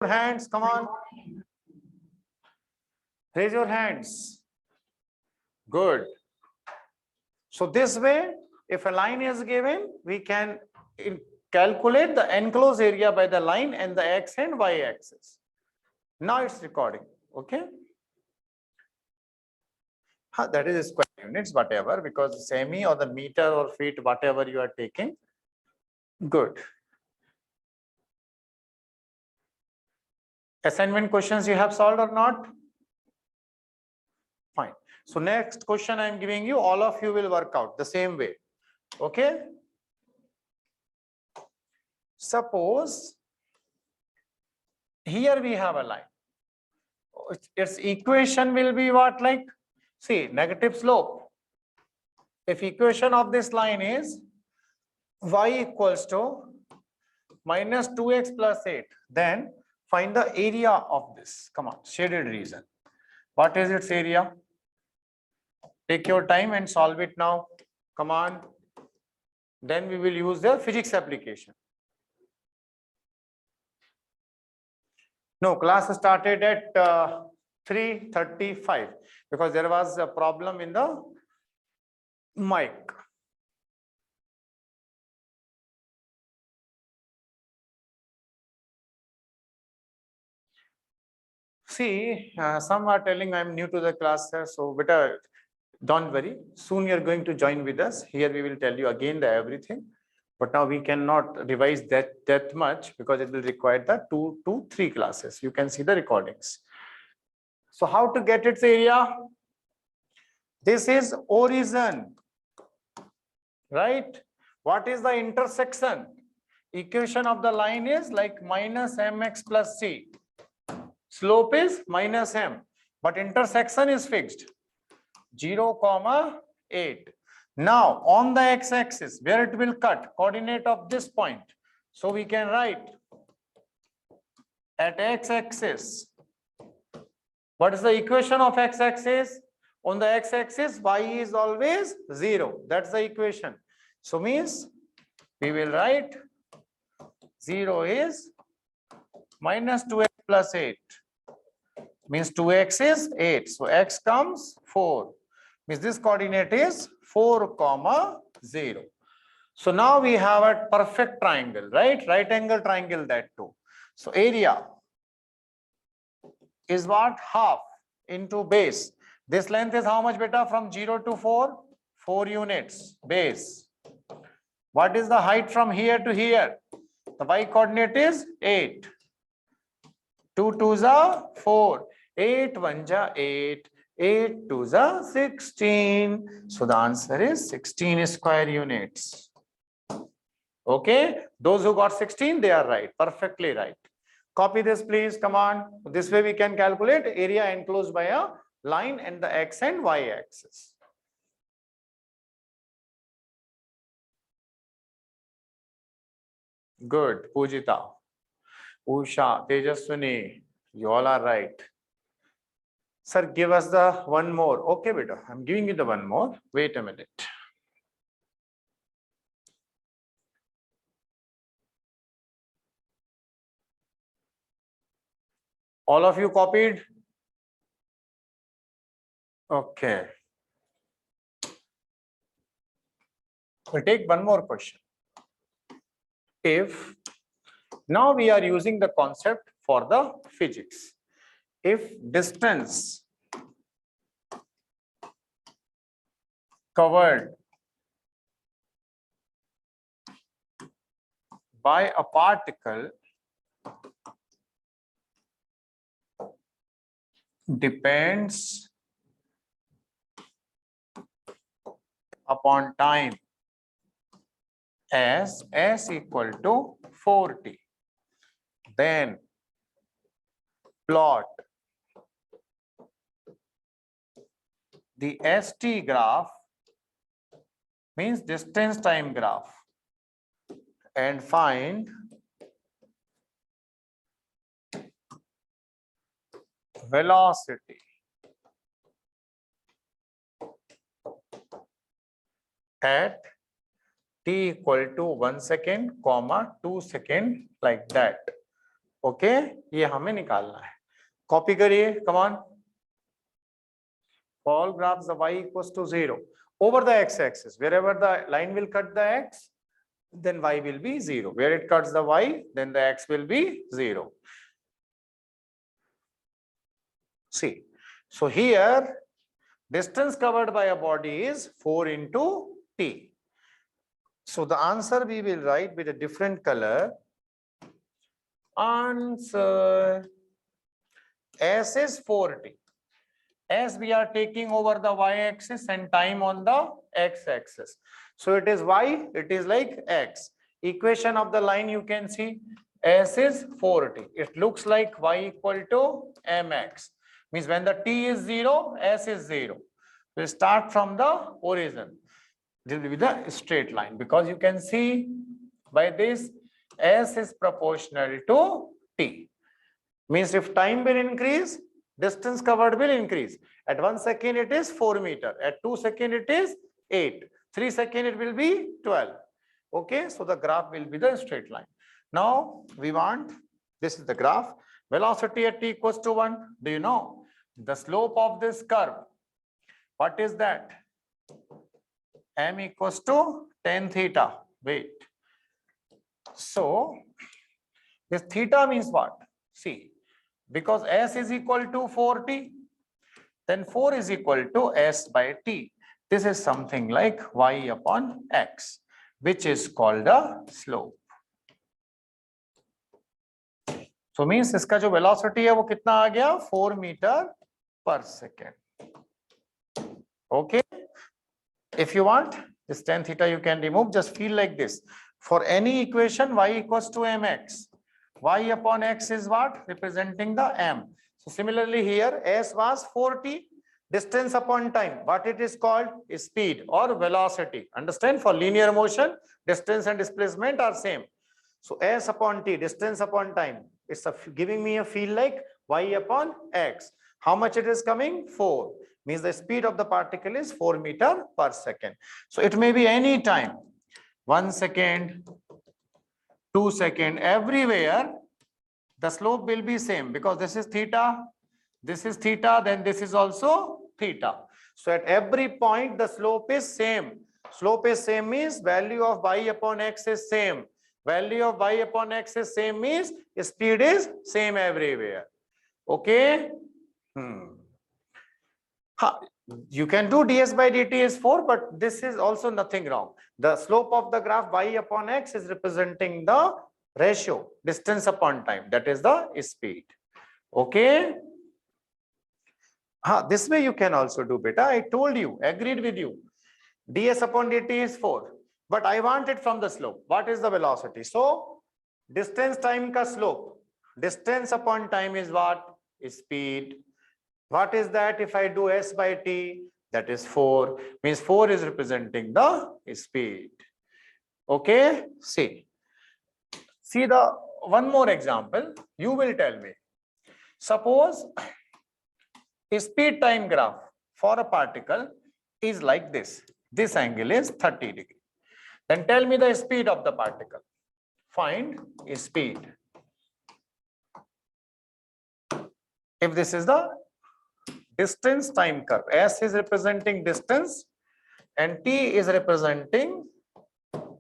hands, come on. Raise your hands. Good. So this way, if a line is given, we can calculate the enclosed area by the line and the x and y axis. Now it's recording. Okay. That is square units, whatever, because semi or the meter or feet, whatever you are taking. Good. Assignment questions you have solved or not? Fine. So next question I am giving you, all of you will work out the same way. Okay. Suppose here we have a line. Its equation will be what, like, see, negative slope. If equation of this line is y equals to minus 2x plus 8, then find the area of this. Come on, shaded region. What is its area? Take your time and solve it now. Come on. Then we will use the physics application. No, class started at 3:35 because there was a problem in the mic. See, some are telling I'm new to the class, so better don't worry. Soon you're going to join with us. Here we will tell you again the everything. But now we cannot revise that much because it will require the 2 to 3 classes. You can see the recordings. So how to get its area? This is origin, right? What is the intersection? Equation of the line is like minus mx plus c. Slope is minus m, but intersection is fixed 0, 8. Now on the x-axis, where it will cut, coordinate of this point. So we can write at x-axis. What is the equation of x-axis? On the x-axis, y is always 0. That's the equation. So means we will write 0 is minus 2x plus 8. Means 2x is 8. So x comes 4. Means this coordinate is 4, 0. So now we have a perfect triangle, right? Right angle triangle, that too. So area is what? Half into base. This length is how much, beta? From 0 to 4? 4 units base. What is the height from here to here? The y coordinate is 8. 2 2s are 4. 8 1s are 8. 8 2s are 16. So the answer is 16 square units. Okay. Those who got 16, they are right. Perfectly right. Copy this, please. Come on. This way we can calculate area enclosed by a line and the x and y axis. Good. Pujita, Usha, Tejaswini, you all are right. Sir, give us the one more. Okay, beta. I'm giving you the one more. Wait a minute. All of you copied? Okay. We'll take one more question. If now we are using the concept for the physics. If distance covered by a particle depends upon time as s equal to 4t, then plot the ST graph, means distance time graph, and find velocity at t equal to 1 second, 2 seconds, like that. Okay, ये हमें निकालना है। Copy करिए, come on. All graphs the y equals to 0 over the x-axis. Wherever the line will cut the x, then y will be 0. Where it cuts the y, then the x will be 0. See, so here distance covered by a body is 4 into t. So the answer we will write with a different color. Answer S is 4t. As we are taking over the y-axis and time on the x-axis. So it is y, it is like x. Equation of the line you can see, S is 4t. It looks like y equal to mx. Means when the t is 0, S is 0. We start from the origin. This will be the straight line, because you can see by this S is proportional to t. Means if time will increase, distance covered will increase. At 1 second it is 4 meter. At 2 seconds it is 8. 3 seconds it will be 12. Okay, so the graph will be the straight line. Now we want, this is the graph, velocity at t equals to 1. Do you know the slope of this curve? What is that? M equals to tan theta. Wait. So this theta means what? See, because S is equal to 4t, then 4 is equal to S by t. This is something like y upon x, which is called a slope. So means इसका जो velocity है वो कितना आ गया? 4 meter per second. Okay. If you want this tan theta, you can remove. Just feel like this. For any equation, y equals to mx. Y upon x is what? Representing the m. So similarly here, S was 4t, distance upon time. What it is called? Speed or velocity. Understand? For linear motion, distance and displacement are same. So S upon t, distance upon time. It's giving me a feel like y upon x. How much it is coming? 4. Means the speed of the particle is 4 meter per second. So it may be any time. 1 second, 2 seconds, everywhere the slope will be same, because this is theta, then this is also theta. So at every point the slope is same. Slope is same means value of y upon x is same. Value of y upon x is same means speed is same everywhere. Okay. You can do ds by dt is 4, but this is also nothing wrong. The slope of the graph y upon x is representing the ratio, distance upon time, that is the speed. Okay. This way you can also do beta. I told you, agreed with you. ds upon dt is 4, but I want it from the slope. What is the velocity? So distance time ka slope. Distance upon time is what? Speed. What is that? If I do s by t, that is 4. Means 4 is representing the speed. Okay. See the one more example. You will tell me. Suppose speed time graph for a particle is like this. This angle is 30 degrees. Then tell me the speed of the particle. Find speed. If this is the distance time curve, S is representing distance and T is representing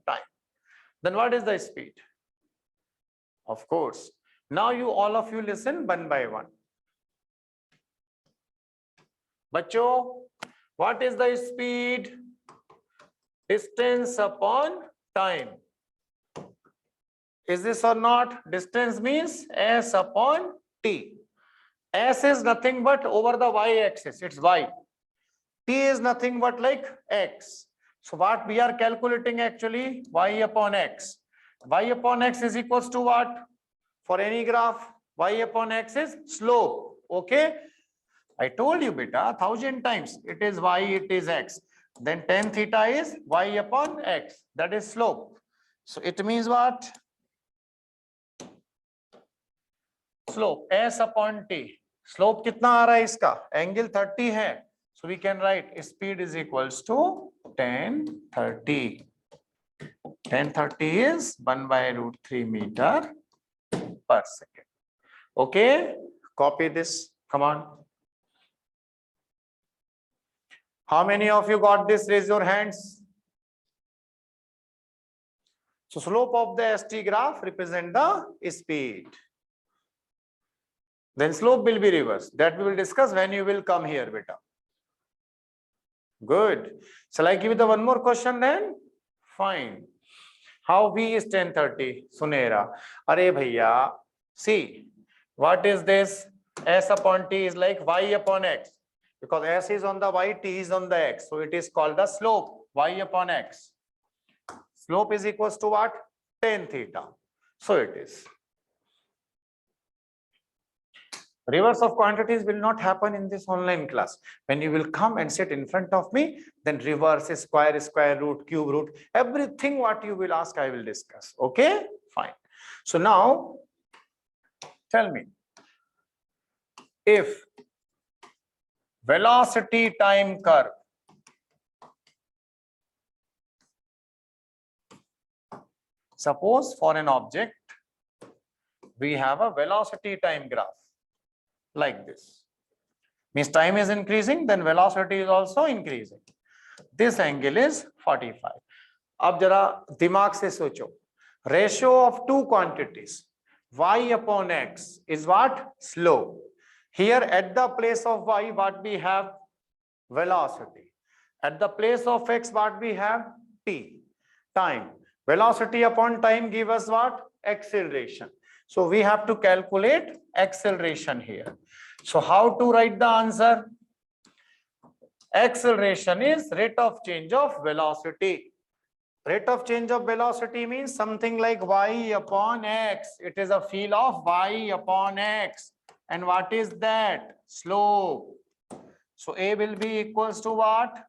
time, then what is the speed? Of course. Now all of you listen one by one. Bacho, what is the speed? Distance upon time. Is this or not? Distance means S upon T. S is nothing but over the y-axis, it's y. T is nothing but like x. So what we are calculating actually? Y upon x. Y upon x is equals to what? For any graph, y upon x is slope. Okay. I told you beta 1000 times. It is y, it is x. Then tan theta is y upon x. That is slope. So it means what? Slope S upon t. Slope कितना आ रहा है इसका? Angle 30 है. So we can write speed is equals to tan 30. Tan 30 is 1 by √3 meter per second. Okay, copy this. Come on. How many of you got this? Raise your hands. So slope of the ST graph represent the speed. Then slope will be reversed. That we will discuss when you will come here, beta. Good. Shall I give you the one more question then? Fine. How V is 1030? Sunera. Are bhaiya. See, what is this? S upon T is like Y upon X. Because S is on the Y, T is on the X. So it is called the slope, Y upon X. Slope is equals to what? Tan theta. So it is. Reverse of quantities will not happen in this online class. When you will come and sit in front of me, then reverse, square root, cube root, everything what you will ask, I will discuss. Okay, fine. So now, tell me, if velocity time curve suppose for an object, we have a velocity time graph like this. Means time is increasing, then velocity is also increasing. This angle is 45. अब जरा दिमाग से सोचो. Ratio of two quantities, y upon x is what? Slope. Here at the place of y, what we have? Velocity. At the place of x, what we have? T. Time. Velocity upon time give us what? Acceleration. So we have to calculate acceleration here. So how to write the answer? Acceleration is rate of change of velocity. Rate of change of velocity means something like y upon x. It is a field of y upon x. And what is that? Slope. So A will be equals to what?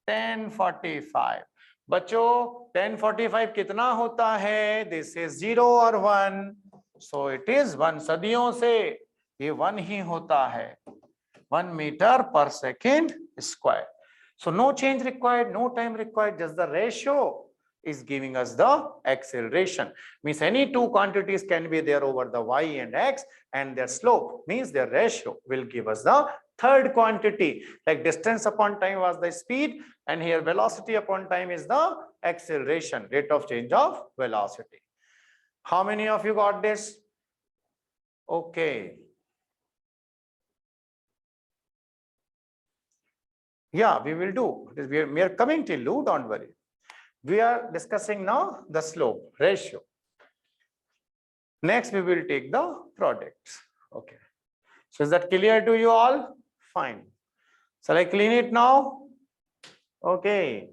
1045. बच्चों 1045 कितना होता है? This is 0 or 1. So it is 1. सदियों से ये 1 ही होता है. 1 meter per second square. So no change required, no time required, just the ratio is giving us the acceleration. Means any two quantities can be there over the y and x, and their slope means their ratio will give us the third quantity. Like distance upon time was the speed, and here velocity upon time is the acceleration, rate of change of velocity. How many of you got this? Okay. Yeah, we will do. We are coming till you, don't worry. We are discussing now the slope ratio. Next, we will take the products. Okay. So is that clear to you all? Fine. Shall I clean it now? Okay.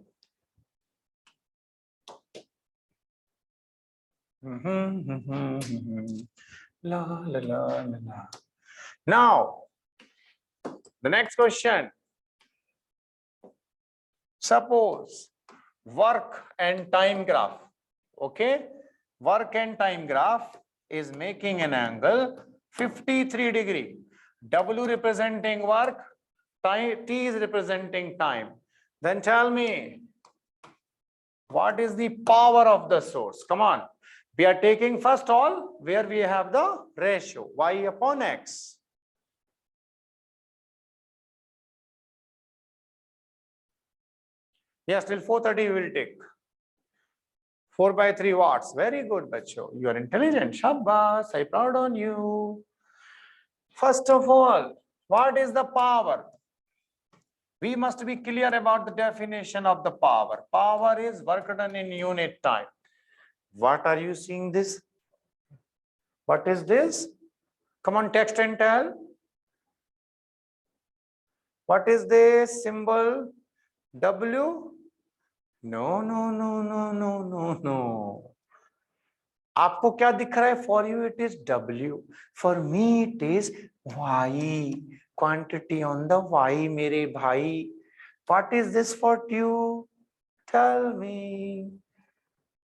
La, la, la, la, la. Now, the next question. Suppose work and time graph. Okay. Work and time graph is making an angle 53 degree. W representing work, T is representing time. Then tell me, what is the power of the source? Come on. We are taking first all where we have the ratio y upon x. Yes, till 430 we will take. 4/3 watts. Very good, bacho. You are intelligent. Shabbas. I'm proud on you. First of all, what is the power? We must be clear about the definition of the power. Power is work done in unit time. What are you seeing this? What is this? Come on, text and tell. What is this symbol? W? No, no, no, no, no, no, no. आपको क्या दिख रहा है? For you it is W. For me it is Y. Quantity on the Y, मेरे भाई. What is this for you? Tell me.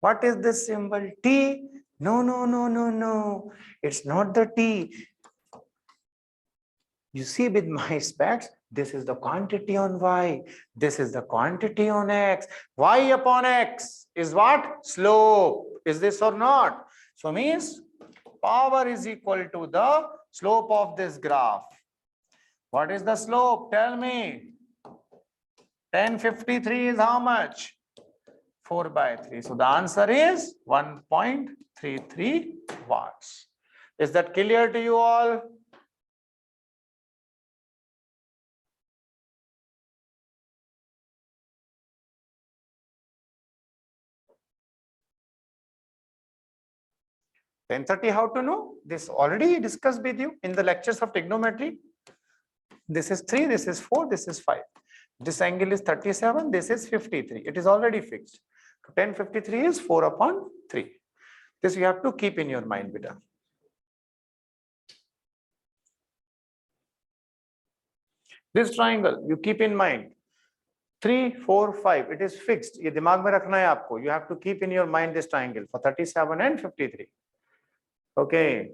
What is this symbol? T? No, no, no, no, no. It's not the T. You see with my specs, this is the quantity on Y. This is the quantity on X. Y upon X is what? Slope. Is this or not? So means power is equal to the slope of this graph. What is the slope? Tell me. 1053 is how much? 4/3. So the answer is 1.33 watts. Is that clear to you all? (1030) how to know? This already discussed with you in the lectures of trigonometry. This is 3, this is 4, this is 5. This angle is 37, this is 53. It is already fixed. 1053 is 4/3. This you have to keep in your mind, beta. This triangle you keep in mind. 3, 4, 5. It is fixed. ये दिमाग में रखना है आपको. You have to keep in your mind this triangle for 37 and 53. Okay.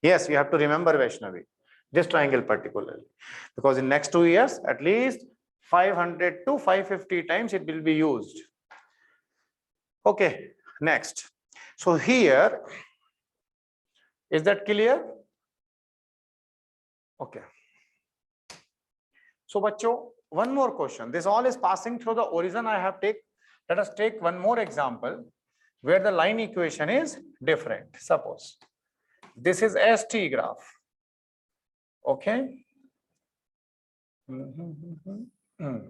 Yes, you have to remember Vaishnavi. This triangle particularly, because in next 2 years, at least 500 to 550 times it will be used. Okay, next. So here, is that clear? Okay. So, bacho, one more question. This all is passing through the origin I have take. Let us take one more example where the line equation is different. Suppose this is ST graph. Okay.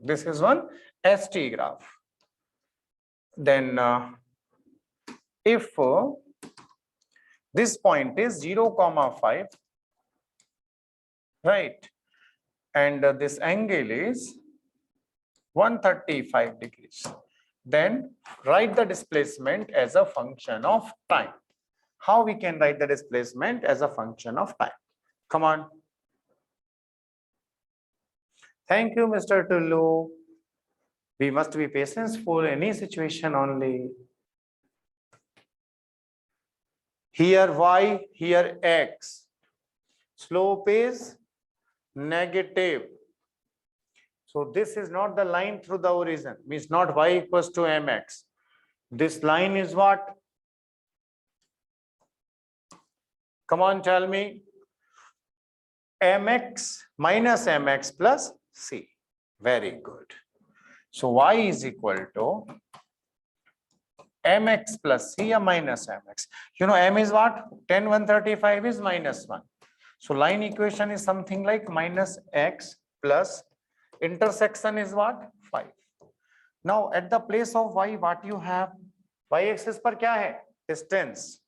This is one ST graph. Then if this point is 0, 5, right, and this angle is 135 degrees, then write the displacement as a function of time. How we can write the displacement as a function of time? Come on. Thank you, Mr. Tullu. We must be patient for any situation only. Here y, here x. Slope is negative. So this is not the line through the origin, means not y equals to mx. This line is what? Come on, tell me. Mx minus mx plus c. Very good. So y is equal to mx plus c minus mx. You know m is what? 10, 135 is minus 1. So line equation is something like minus x plus intersection is what? 5. Now at the place of y, what you have? Y axis पर क्या है? Distance.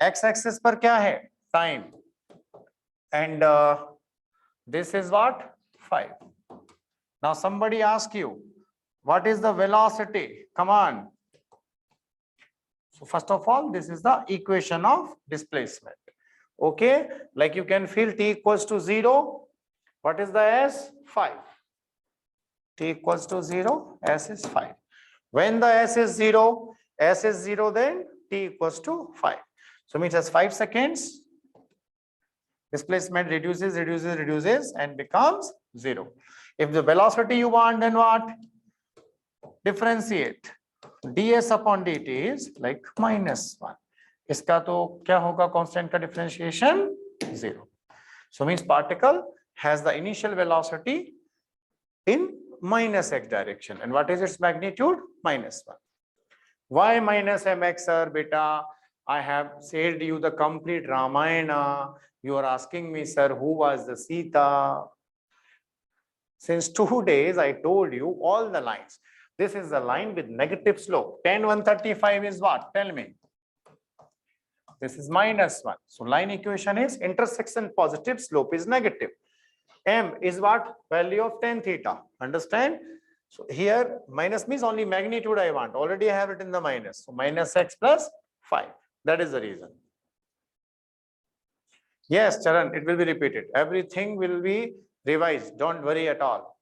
X axis पर क्या है? Time. And this is what? 5. Now somebody asks you, what is the velocity? Come on. So first of all, this is the equation of displacement. Okay, like you can feel t equals to 0. What is the s? 5. T equals to 0, s is 5. When the s is 0, then t equals to 5. So means as 5 seconds, displacement reduces and becomes 0. If the velocity you want, then what? Differentiate. ds upon dt is like minus 1. इसका तो क्या होगा constant का differentiation? 0. So means particle has the initial velocity in minus x direction. And what is its magnitude? Minus 1. Why minus mx, sir? Beta, I have said you the complete Ramayana. You are asking me, sir, who was the Sita? Since 2 days, I told you all the lines. This is the line with negative slope. 10, 135 is what? Tell me. This is minus 1. So line equation is intersection positive, slope is negative. M is what? Value of tan theta. Understand? So here minus means only magnitude I want. Already I have it in the minus. So minus x plus 5. That is the reason. Yes, Charan, it will be repeated. Everything will be revised. Don't worry at all.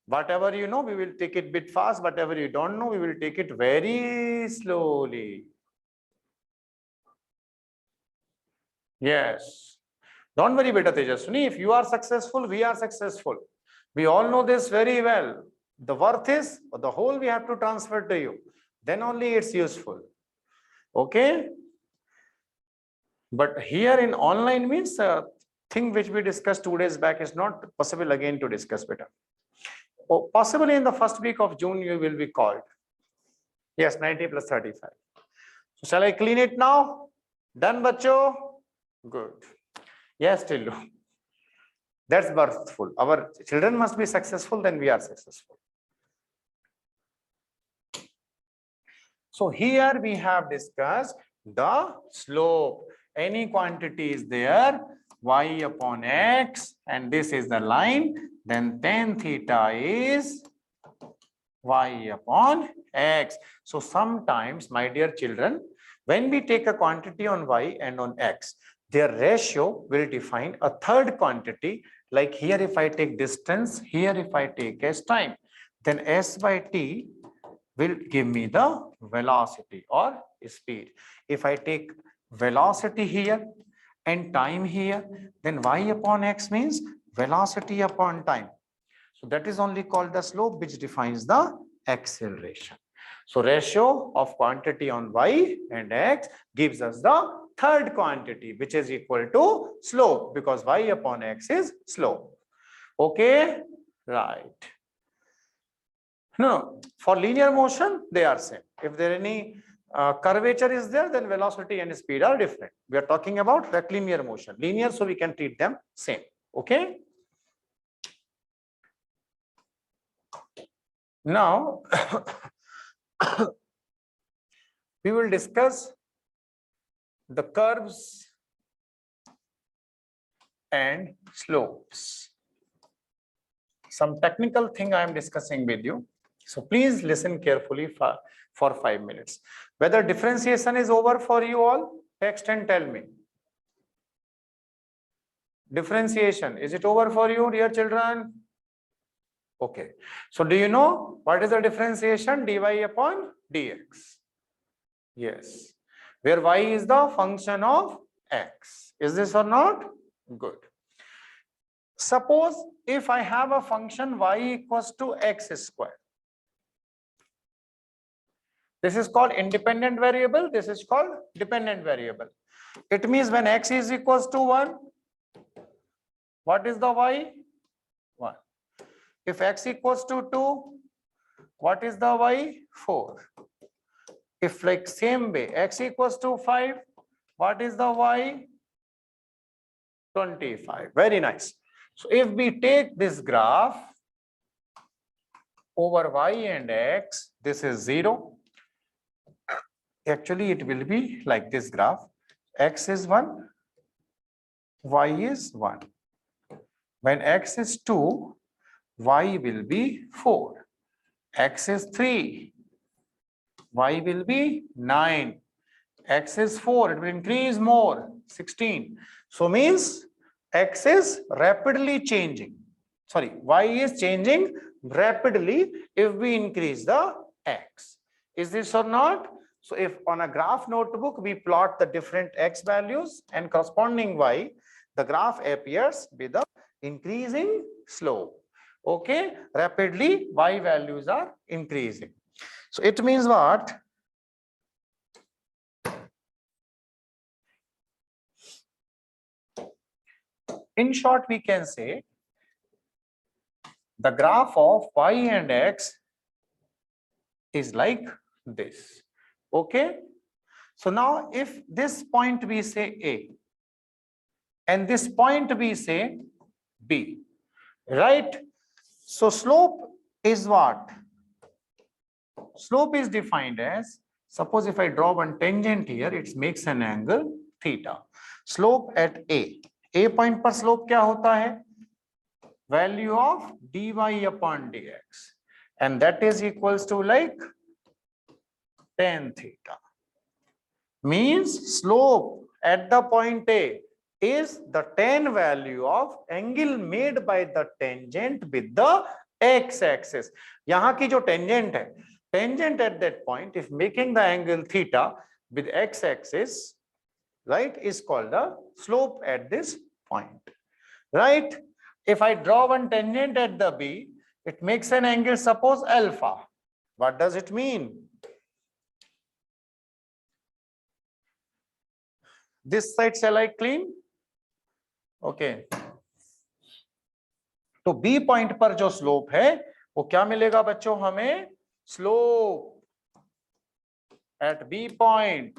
Whatever you know, we will take it a bit fast. Whatever you don't know, we will take it very slowly. Yes. Don't worry, beta Tejaswini. If you are successful, we are successful. We all know this very well. The worth is, the whole we have to transfer to you. Then only it's useful. Okay? But here in online means thing which we discussed 2 days back is not possible again to discuss better. Oh, possibly in the first week of June you will be called. Yes, 90 plus 35. So shall I clean it now? Done, bacho? Good. Yes, Tillu. That's birthful. Our children must be successful, then we are successful. So here we have discussed the slope. Any quantity is there, y upon x, and this is the line, then tan theta is y upon x. So sometimes, my dear children, when we take a quantity on y and on x, their ratio will define a third quantity. Like here, if I take distance, here if I take as time, then s by t will give me the velocity or speed. If I take velocity here and time here, then y upon x means velocity upon time. So that is only called the slope, which defines the acceleration. So ratio of quantity on y and x gives us the third quantity, which is equal to slope, because y upon x is slope. Okay, right. No, for linear motion, they are same. If there any curvature is there, then velocity and speed are different. We are talking about rectilinear motion. Linear, so we can treat them same. Okay. Now, we will discuss the curves and slopes. Some technical thing I am discussing with you. So please listen carefully for 5 minutes. Whether differentiation is over for you all, text and tell me. Differentiation, is it over for you, dear children? Okay. So do you know what is the differentiation? Dy upon dx. Yes. Where y is the function of x. Is this or not? Good. Suppose if I have a function y equals to x square. This is called independent variable. This is called dependent variable. It means when x is equals to 1, what is the y? 1. If x equals to 2, what is the y? 4. If like same way, x equals to 5, what is the y? 25. Very nice. So if we take this graph over y and x, this is 0. Actually, it will be like this graph. X is 1, y is 1. When x is 2, y will be 4. X is 3, y will be 9. X is 4, it will increase more, 16. So means x is rapidly changing. Sorry, y is changing rapidly if we increase the x. Is this or not? So if on a graph notebook, we plot the different x values and corresponding y, the graph appears with the increasing slope. Okay, rapidly y values are increasing. So it means what? In short, we can say the graph of y and x is like this. Okay. So now if this point we say A and this point we say B, right? So slope is what? Slope is defined as, suppose if I draw one tangent here, it makes an angle theta. Slope at A. A point पर slope क्या होता है? Value of dy upon dx. And that is equals to like tan theta. Means slope at the point A is the tan value of angle made by the tangent with the x-axis. यहाँ की जो tangent है, tangent at that point, if making the angle theta with x-axis, right, is called the slope at this point, right? If I draw one tangent at the B, it makes an angle, suppose alpha. What does it mean? This side shall I clean? Okay. तो B point पर जो slope है वो क्या मिलेगा बच्चों हमें? Slope at B point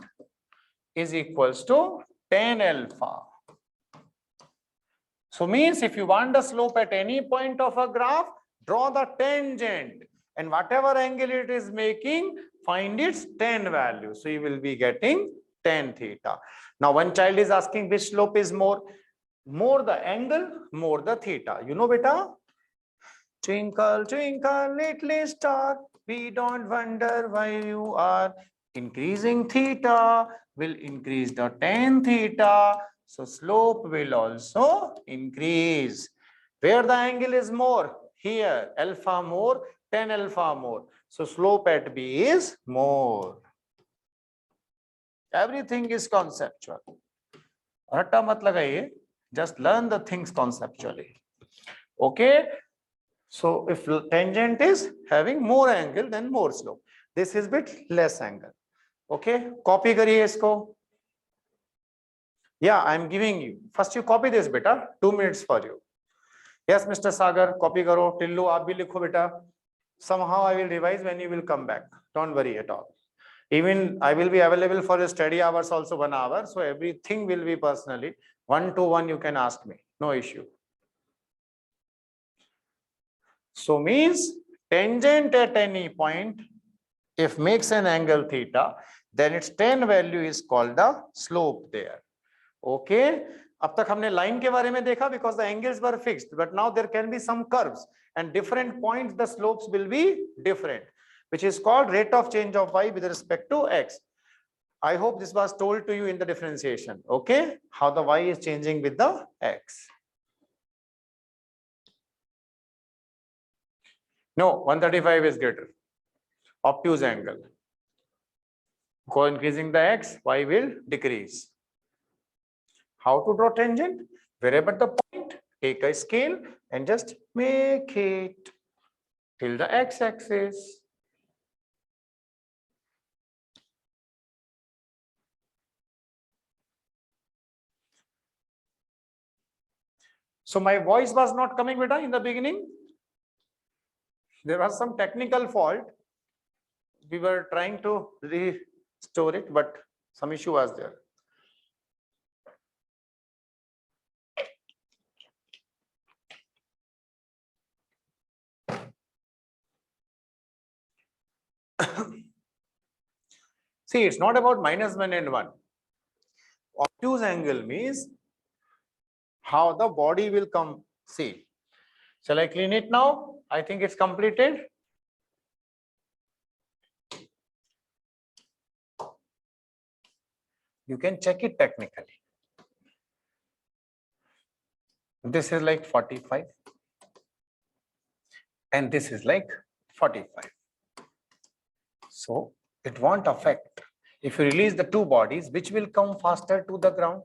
is equals to tan alpha. So means if you want the slope at any point of a graph, draw the tangent and whatever angle it is making, find its tan value. So you will be getting tan theta. Now one child is asking which slope is more the angle, more the theta. You know beta? Twinkle, twinkle, little star, we don't wonder why you are. Increasing theta will increase the tan theta. So slope will also increase. Where the angle is more? Here, alpha more, tan alpha more. So slope at B is more. Everything is conceptual. Ratta mat lagaiye, just learn the things conceptually. Okay. So if tangent is having more angle, then more slope. This is bit less angle. Okay, copy kariye isko. Yeah, I am giving you. First you copy this beta. 2 minutes for you. Yes, Mr. Sagar, copy karo. Tillu, aap bhi likho beta. Somehow I will revise when you will come back. Don't worry at all. Even I will be available for your study hours also 1 hour. So everything will be personally. 1-to-1 you can ask me. No issue. So means tangent at any point, if makes an angle theta, then its tan value is called the slope there. Okay. अब तक हमने line के बारे में देखा because the angles were fixed, but now there can be some curves and different points the slopes will be different, which is called rate of change of y with respect to x. I hope this was told to you in the differentiation. Okay, how the y is changing with the x. No, 135 is greater. Obtuse angle. Go increasing the x, y will decrease. How to draw tangent? Wherever the point, take a scale and just make it till the x-axis. So my voice was not coming beta in the beginning. There was some technical fault. We were trying to restore it, but some issue was there. See, it's not about -1 and 1. Obtuse angle means how the body will come. See, shall I clean it now? I think it's completed. You can check it technically. This is like 45 and this is like 45. So it won't affect. If you release the two bodies, which will come faster to the ground?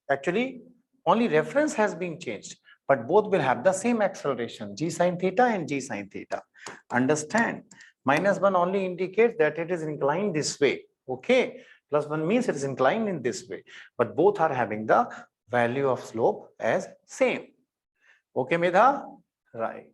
Actually, only reference has been changed, but both will have the same acceleration, g sin theta and g sin theta. Understand? -1 only indicates that it is inclined this way. Okay. +1 means it is inclined in this way, but both are having the value of slope as same. Okay, Medha? Right.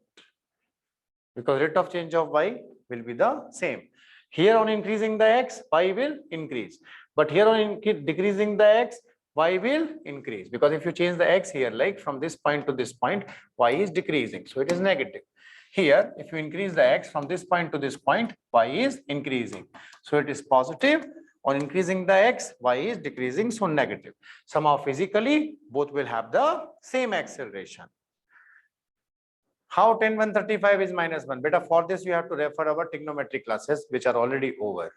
Because rate of change of y will be the same. Here on increasing the x, y will increase. But here on decreasing the x, y will increase. Because if you change the x here, like from this point to this point, y is decreasing. So it is negative. Here, if you increase the x from this point to this point, y is increasing. So it is positive. On increasing the x, y is decreasing, so negative. Somehow physically, both will have the same acceleration. How tan 135 is -1? Beta, for this you have to refer our trigonometry classes, which are already over.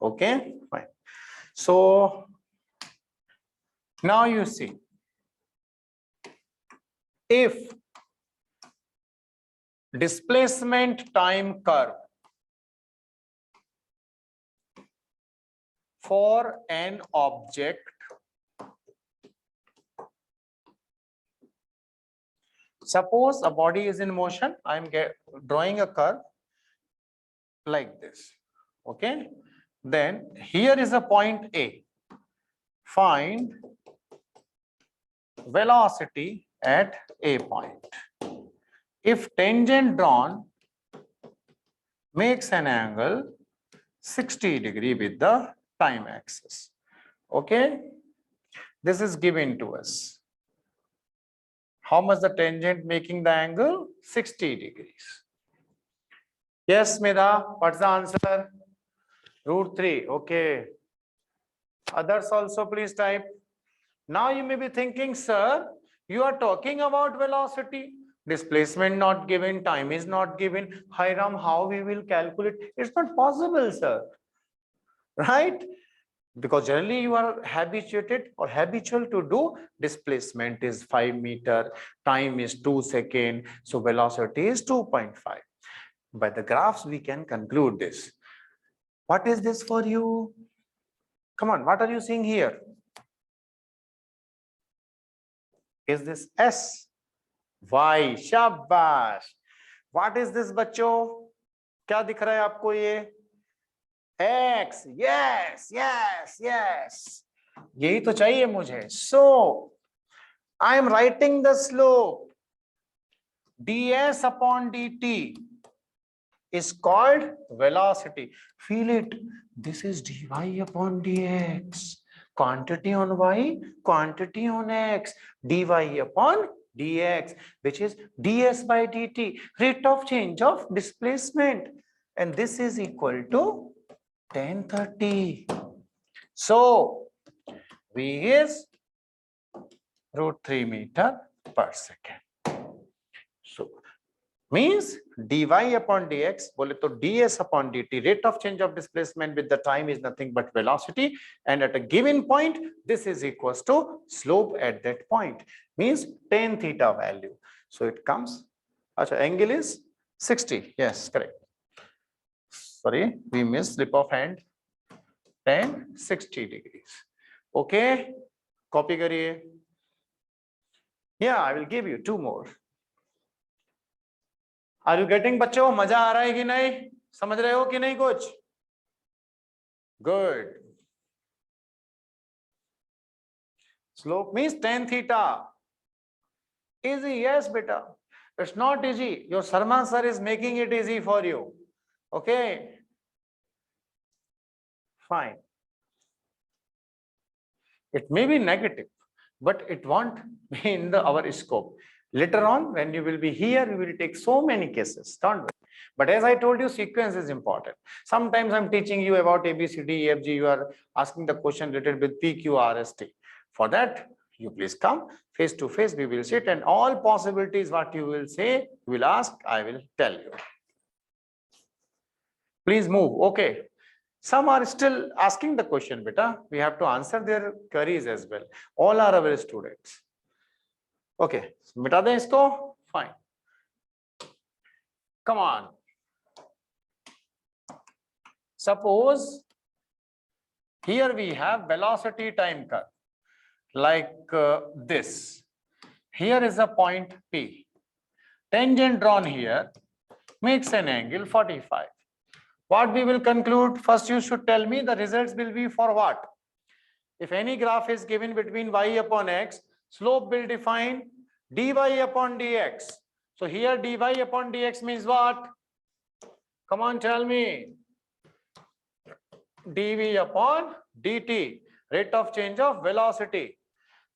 Okay, fine. So now you see, if displacement time curve for an object suppose a body is in motion, I am drawing a curve like this. Okay, then here is a point A. find velocity at A point. If tangent drawn makes an angle 60 degree with the time axis. Okay, this is given to us. How much the tangent making the angle? 60 degrees. Yes, Medha, what's the answer? √3. Okay. Others also please type. Now you may be thinking, sir, you are talking about velocity. Displacement not given, time is not given. Hiram, how we will calculate? It's not possible, sir. Right? Because generally you are habituated or habitual to do displacement is 5 meter, time is 2 seconds, so velocity is 2.5. By the graphs, we can conclude this. What is this for you? Come on, what are you seeing here? Is this S? Y? Shabash. What is this, बच्चों? क्या दिख रहा है आपको ये? X. Yes, yes, yes. यही तो चाहिए मुझे. So, I am writing the slope. ds upon dt is called velocity. Feel it. This is dy upon dx. Quantity on y, quantity on x. dy upon dx, which is ds by dt, rate of change of displacement. And this is equal to 1030. So, v is √3 meter per second. So, means dy upon dx, bole to ds upon dt, rate of change of displacement with the time is nothing but velocity, and at a given point, this is equals to slope at that point, means tan theta value. So it comes, angle is 60, yes, correct. Sorry, we missed slip of hand, tan 60 degrees. Okay, copy kariye. Yeah, I will give you 2 more. Are you getting, बच्चों? मजा आ रहा है कि नहीं? समझ रहे हो कि नहीं कुछ? Good. Slope means tan theta. Easy, yes, beta. It's not easy. Your Sharma sir is making it easy for you. Okay. Fine. It may be negative, but it won't be in our scope. Later on, when you will be here, we will take so many cases. Don't worry. But as I told you, sequence is important. Sometimes I'm teaching you about A, B, C, D, E, F, G. You are asking the question related with P, Q, R, S, T. For that, you please come face to face. We will sit, and all possibilities what you will say, you will ask, I will tell you. Please move. Okay. Some are still asking the question, beta. We have to answer their queries as well. All are our students. Okay. Mita de isko? Fine. Come on. Suppose here we have velocity time curve like this. Here is a point P. Tangent drawn here makes an angle 45. What we will conclude? First, you should tell me the results will be for what? If any graph is given between y upon x, slope will define dy upon dx. So here dy upon dx means what? Come on, tell me. dv upon dt, rate of change of velocity.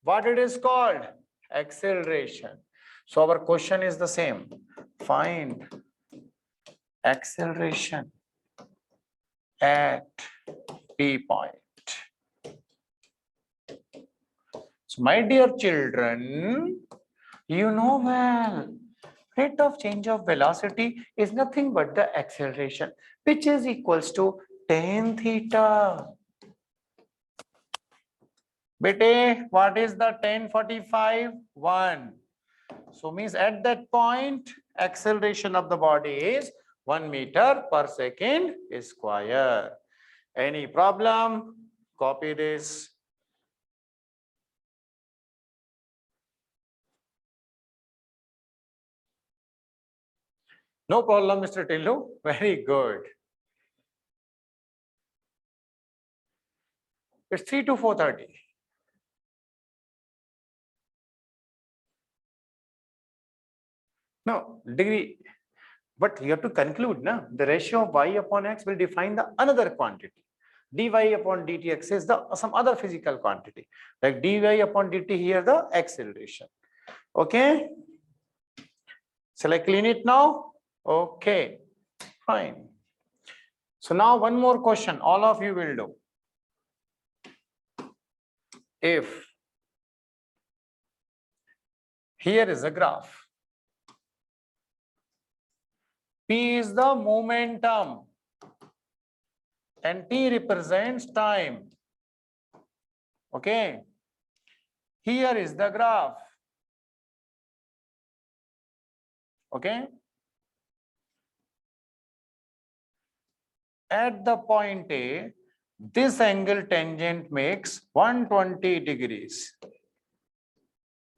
What it is called? Acceleration. So our question is the same. Find acceleration at P point. So my dear children, you know well, rate of change of velocity is nothing but the acceleration, which is equals to tan theta. Bete, what is the tan 45? 1. So means at that point, acceleration of the body is 1 meter per second square. Any problem? Copy this. No problem, Mr. Tillu. Very good. It's 3 to 4:30. No, degree. But you have to conclude, na? The ratio of y upon x will define the another quantity. dy upon dtx is the some other physical quantity. Like dy upon dt here the acceleration. Okay. Shall I clean it now? Okay. Fine. So now one more question all of you will do. If here is a graph, P is the momentum and T represents time. Okay. Here is the graph. Okay. At the point A, this angle tangent makes 120 degrees.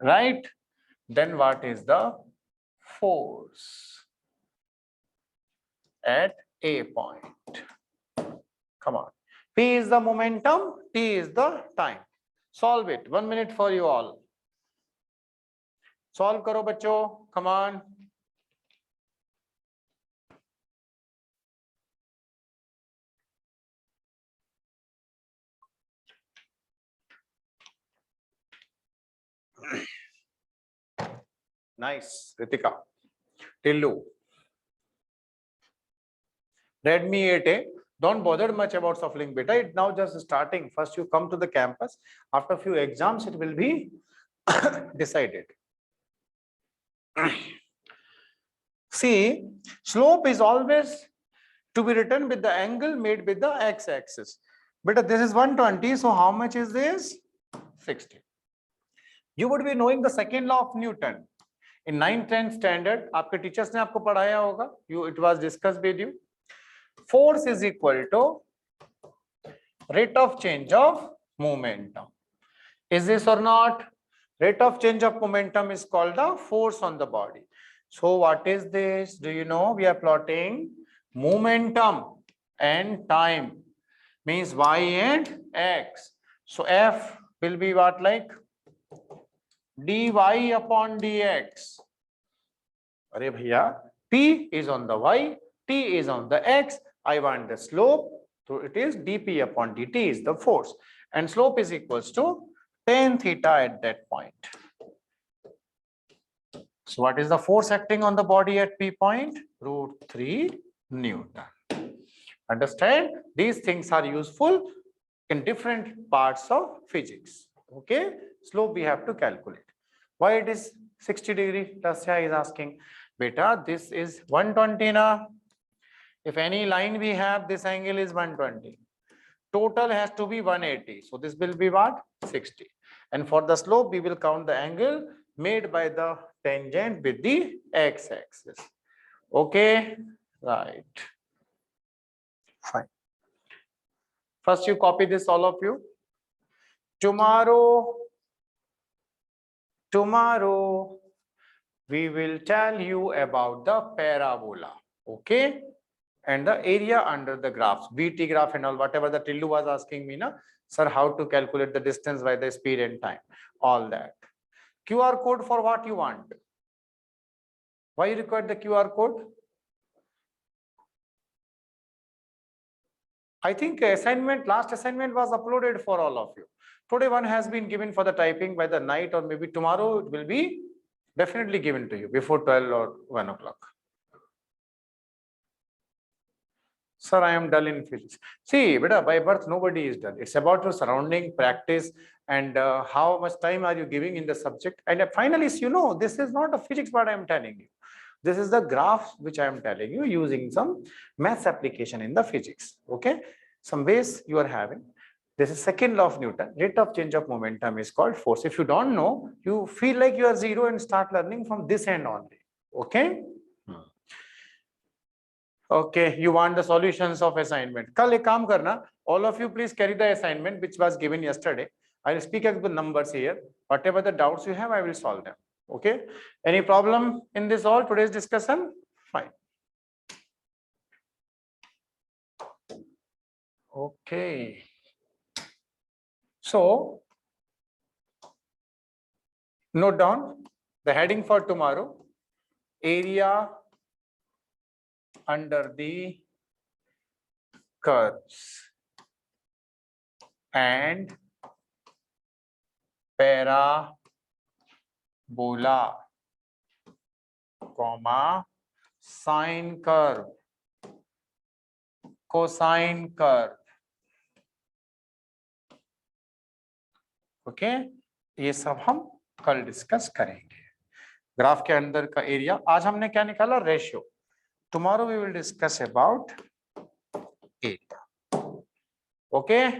Right? Then what is the force at A point? Come on. P is the momentum, T is the time. Solve it. 1 minute for you all. Solve karo bachcho. Come on. Nice, Ritika. Tillu. Redmi 8A. Don't bother much about suffering beta. It's now just starting. First, you come to the campus. After a few exams, it will be decided. See, slope is always to be written with the angle made with the x-axis. But this is 120. So how much is this? 60. You would be knowing the second law of Newton. In 9th 10th standard, आपके teachers ने आपको पढ़ाया होगा. It was discussed with you. Force is equal to rate of change of momentum. Is this or not? Rate of change of momentum is called the force on the body. So what is this? Do you know? We are plotting momentum and time. Means y and x. So F will be what, like dy upon dx. Arey bhaiya, P is on the y, T is on the x. I want the slope. So it is dP upon dt is the force. And slope is equals to tan theta at that point. So what is the force acting on the body at P point? √3 Newton. Understand? These things are useful in different parts of physics. Okay. Slope we have to calculate. Why it is 60 degree? Tasya is asking. Beta, this is 120 na. If any line we have, this angle is 120. Total has to be 180. So this will be what? 60. And for the slope, we will count the angle made by the tangent with the x-axis. Okay, right. Fine. First, you copy this, all of you. Tomorrow, we will tell you about the parabola. Okay. And the area under the graphs, BT graph and all, whatever the Tillu was asking me, na, sir, how to calculate the distance by the speed and time, all that. QR code for what you want? Why you require the QR code? I think assignment, last assignment was uploaded for all of you. Today one has been given for the typing by the night, or maybe tomorrow it will be definitely given to you before 12 or 1 o'clock. Sir, I am dull in physics. See, beta, by birth, nobody is dull. It's about your surrounding, practice, and how much time are you giving in the subject. And finally, you know, this is not a physics what I am telling you. This is the graph which I am telling you using some maths application in the physics. Okay, some ways you are having. This is second law of Newton. Rate of change of momentum is called force. If you don't know, you feel like you are zero and start learning from this end only. Okay. Okay, you want the solutions of assignment. Kal ek kaam karna, all of you please carry the assignment which was given yesterday. I will speak as the numbers here. Whatever the doubts you have, I will solve them. Okay. Any problem in this all today's discussion? Fine. Okay. So note down the heading for tomorrow. area under the curves and parabola, comma, sine curve, cosine curve. Okay, ये सब हम कल discuss करेंगे। Graph के अंदर का area आज हमने क्या निकाला, ratio. Tomorrow we will discuss about area. Okay,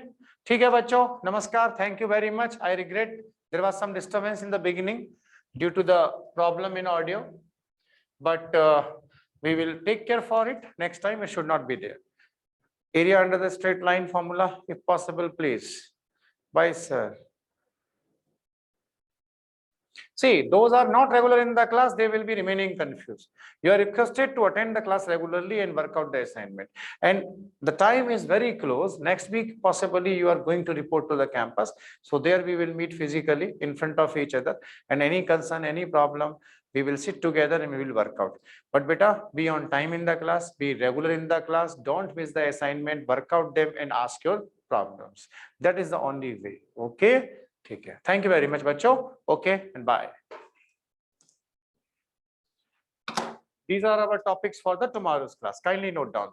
ठीक है बच्चों, नमस्कार, thank you very much. I regret there was some disturbance in the beginning due to the problem in audio, but we will take care for it. Next time it should not be there. Area under the straight line formula, if possible, please. Bye, sir. See, those are not regular in the class, they will be remaining confused. You are requested to attend the class regularly and work out the assignment. And the time is very close. Next week, possibly you are going to report to the campus. So there we will meet physically in front of each other. And any concern, any problem, we will sit together and we will work out. But beta, be on time in the class, be regular in the class, don't miss the assignment, work out them and ask your problems. That is the only way. Okay. ठीक है, thank you very much बच्चों, okay and bye. These are our topics for the tomorrow's class. Kindly note down.